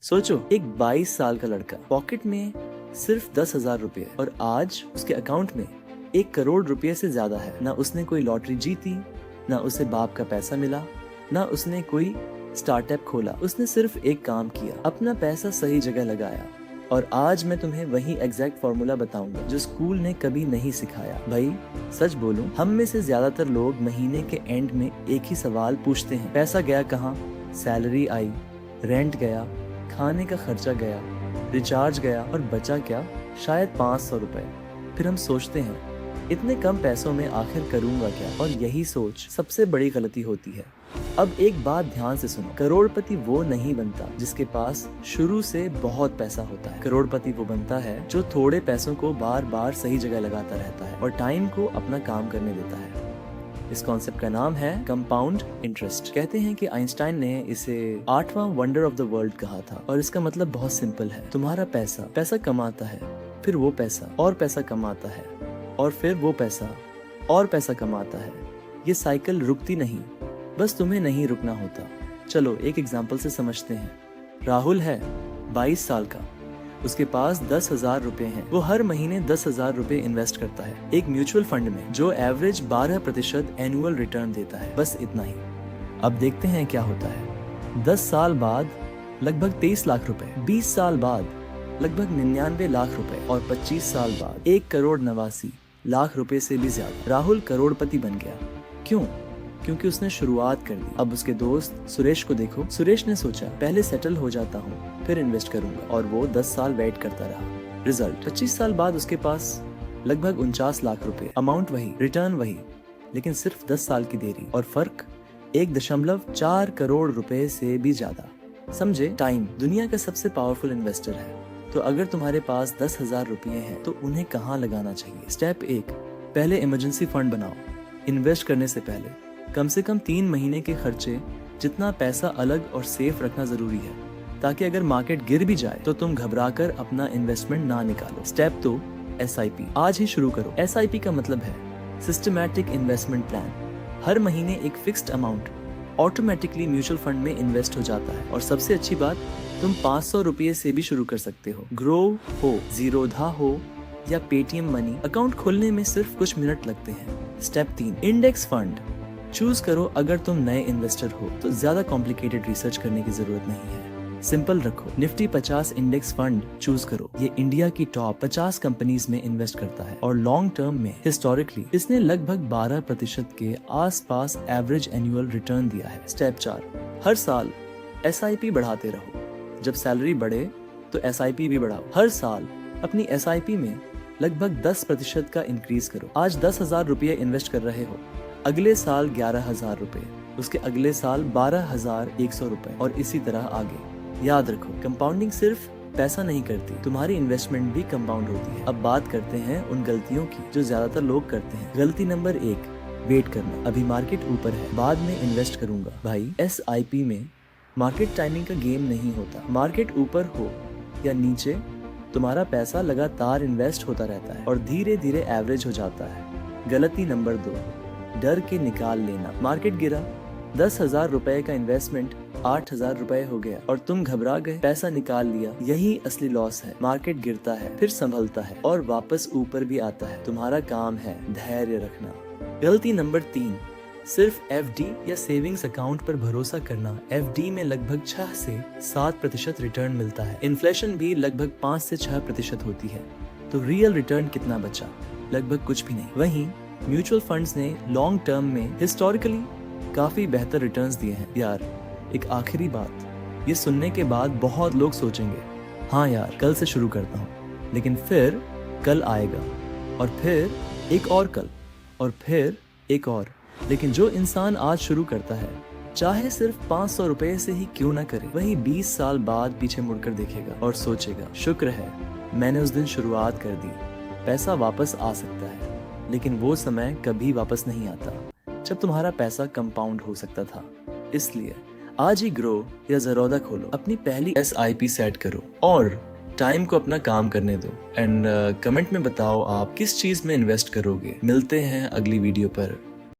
सोचो, एक 22 साल का लड़का, पॉकेट में सिर्फ 10,000 रुपए और आज उसके अकाउंट में 1 करोड़ रुपए से ज्यादा है। ना उसने कोई लॉटरी जीती, ना उसे बाप का पैसा मिला, ना उसने कोई स्टार्टअप खोला। उसने सिर्फ एक काम किया, अपना पैसा सही जगह लगाया। और आज मैं तुम्हें वही एग्जैक्ट फॉर्मूला बताऊंगा जो स्कूल ने कभी नहीं सिखाया। भाई सच बोलूं, हम में से ज्यादातर लोग महीने के एंड में एक ही सवाल पूछते हैं, पैसा गया कहाँ? सैलरी आई, रेंट गया, खाने का खर्चा गया, रिचार्ज गया और बचा क्या? शायद 500 रुपए। फिर हम सोचते हैं, इतने कम पैसों में आखिर करूंगा क्या? और यही सोच सबसे बड़ी गलती होती है। अब एक बात ध्यान से सुनो, करोड़पति वो नहीं बनता जिसके पास शुरू से बहुत पैसा होता है। करोड़पति वो बनता है जो थोड़े पैसों को बार बार सही जगह लगाता रहता है और टाइम को अपना काम करने देता है। इस कॉन्सेप्ट का नाम है कंपाउंड इंटरेस्ट। कहते हैं कि आइंस्टाइन ने इसे 8वां वंडर ऑफ द वर्ल्ड कहा था और इसका मतलब बहुत सिंपल है। तुम्हारा पैसा कमाता है, फिर वो पैसा और पैसा कमाता है और फिर वो पैसा और पैसा कमाता है। ये साइकिल रुकती नहीं, बस तुम्हें नहीं रुकना होता। चलो एक एग्जाम्पल से समझते हैं। राहुल है 22 साल का, उसके पास 10,000 रुपए हैं। वो हर महीने 10,000 रुपए इन्वेस्ट करता है एक म्यूचुअल फंड में जो एवरेज 12% एनुअल रिटर्न देता है। बस इतना ही। अब देखते हैं क्या होता है। 10 साल बाद लगभग 23 लाख रुपए, 20 साल बाद लगभग 99 लाख रुपए और 25 साल बाद 1,89,00,000 रुपए से भी ज्यादा। राहुल करोड़पति बन गया। क्यों? क्योंकि उसने शुरुआत कर दी। अब उसके दोस्त सुरेश को देखो। सुरेश ने सोचा, पहले सेटल हो जाता हूँ फिर इन्वेस्ट करूंगा, और वो 10 साल वेट करता रहा। रिजल्ट 25 साल बाद उसके पास लगभग 49 लाख रुपए। अमाउंट वही, रिटर्न वही, लेकिन सिर्फ 10 साल की देरी और फर्क 1.4 करोड़ रुपए से भी ज्यादा। समझे? टाइम दुनिया का सबसे पावरफुल इन्वेस्टर है। तो अगर तुम्हारे पास 10,000 रुपए हैं तो उन्हें कहाँ लगाना चाहिए? स्टेप 1, पहले इमरजेंसी फंड बनाओ। इन्वेस्ट करने से पहले कम से कम 3 महीने के खर्चे जितना पैसा अलग और सेफ रखना जरूरी है, ताकि अगर मार्केट गिर भी जाए तो तुम घबराकर अपना इन्वेस्टमेंट ना निकालो। Step 2, SIP। आज ही शुरू करो। SIP का मतलब है सिस्टमैटिक इन्वेस्टमेंट प्लान। हर महीने एक fixed amount automatically mutual fund में इन्वेस्ट हो जाता है। और सबसे अच्छी बात, तुम 500 रुपये से भी शुरू कर सकते हो। ग्रो हो, जीरोधा हो या पेटीएम मनी, अकाउंट खोलने में सिर्फ कुछ मिनट लगते हैं। स्टेप 3, इंडेक्स फंड चूज करो। अगर तुम नए इन्वेस्टर हो तो ज्यादा कॉम्प्लिकेटेड रिसर्च करने की जरूरत नहीं है। सिंपल रखो। निफ्टी 50 इंडेक्स फंड चूज करो। ये इंडिया की टॉप 50 कंपनीज में इन्वेस्ट करता है और लॉन्ग टर्म में हिस्टोरिकली इसने लगभग 12% के आसपास एवरेज एनुअल रिटर्न दिया है। स्टेप 4, हर साल SIP बढ़ाते रहो। जब सैलरी बढ़े तो SIP भी बढ़ाओ। हर साल अपनी SIP में लगभग 10% का इंक्रीज करो। आज 10,000 रुपये इन्वेस्ट कर रहे हो, अगले साल 11,000 रुपए, उसके अगले साल 12,100 रुपए और इसी तरह आगे। याद रखो, कंपाउंडिंग सिर्फ पैसा नहीं करती, तुम्हारी इन्वेस्टमेंट भी कंपाउंड होती है। अब बात करते हैं उन गलतियों की जो ज्यादातर लोग करते हैं। गलती नंबर 1, वेट करना। अभी मार्केट ऊपर है, बाद में इन्वेस्ट करूंगा। भाई SIP में मार्केट टाइमिंग का गेम नहीं होता। मार्केट ऊपर हो या नीचे, तुम्हारा पैसा लगातार इन्वेस्ट होता रहता है और धीरे धीरे एवरेज हो जाता है। गलती नंबर 2, डर के निकाल लेना। मार्केट गिरा, 10,000 रुपए का इन्वेस्टमेंट 8,000 रुपए हो गया और तुम घबरा गए, पैसा निकाल लिया। यही असली लॉस है। मार्केट गिरता है, फिर संभलता है और वापस ऊपर भी आता है। तुम्हारा काम है धैर्य रखना। गलती नंबर 3, सिर्फ FD या सेविंग्स अकाउंट पर भरोसा करना। FD में लगभग 6 से 7% रिटर्न मिलता है। इन्फ्लेशन भी लगभग 5 से 6% होती है। तो रियल रिटर्न कितना बचा? लगभग कुछ भी नहीं। वहीं म्यूचुअल फंड्स ने लॉन्ग टर्म में हिस्टोरिकली काफी बेहतर रिटर्न्स दिए हैं। यार एक आखिरी बात, ये सुनने के बाद बहुत लोग सोचेंगे, हाँ यार कल से शुरू करता हूँ, लेकिन फिर कल आएगा और फिर एक और कल और फिर एक और। लेकिन जो इंसान आज शुरू करता है, चाहे सिर्फ 500 रुपए से ही क्यों ना करे, वही 20 साल बाद पीछे मुड़कर देखेगा और सोचेगा, शुक्र है मैंने उस दिन शुरुआत कर दी। पैसा वापस आ सकता है, लेकिन वो समय कभी वापस नहीं आता जब तुम्हारा पैसा कंपाउंड हो सकता था। इसलिए आज ही ग्रो या ज़रोदा खोलो, अपनी पहली SIP सेट करो और टाइम को अपना काम करने दो। एंड कमेंट में बताओ आप किस चीज में इन्वेस्ट करोगे। मिलते हैं अगली वीडियो पर।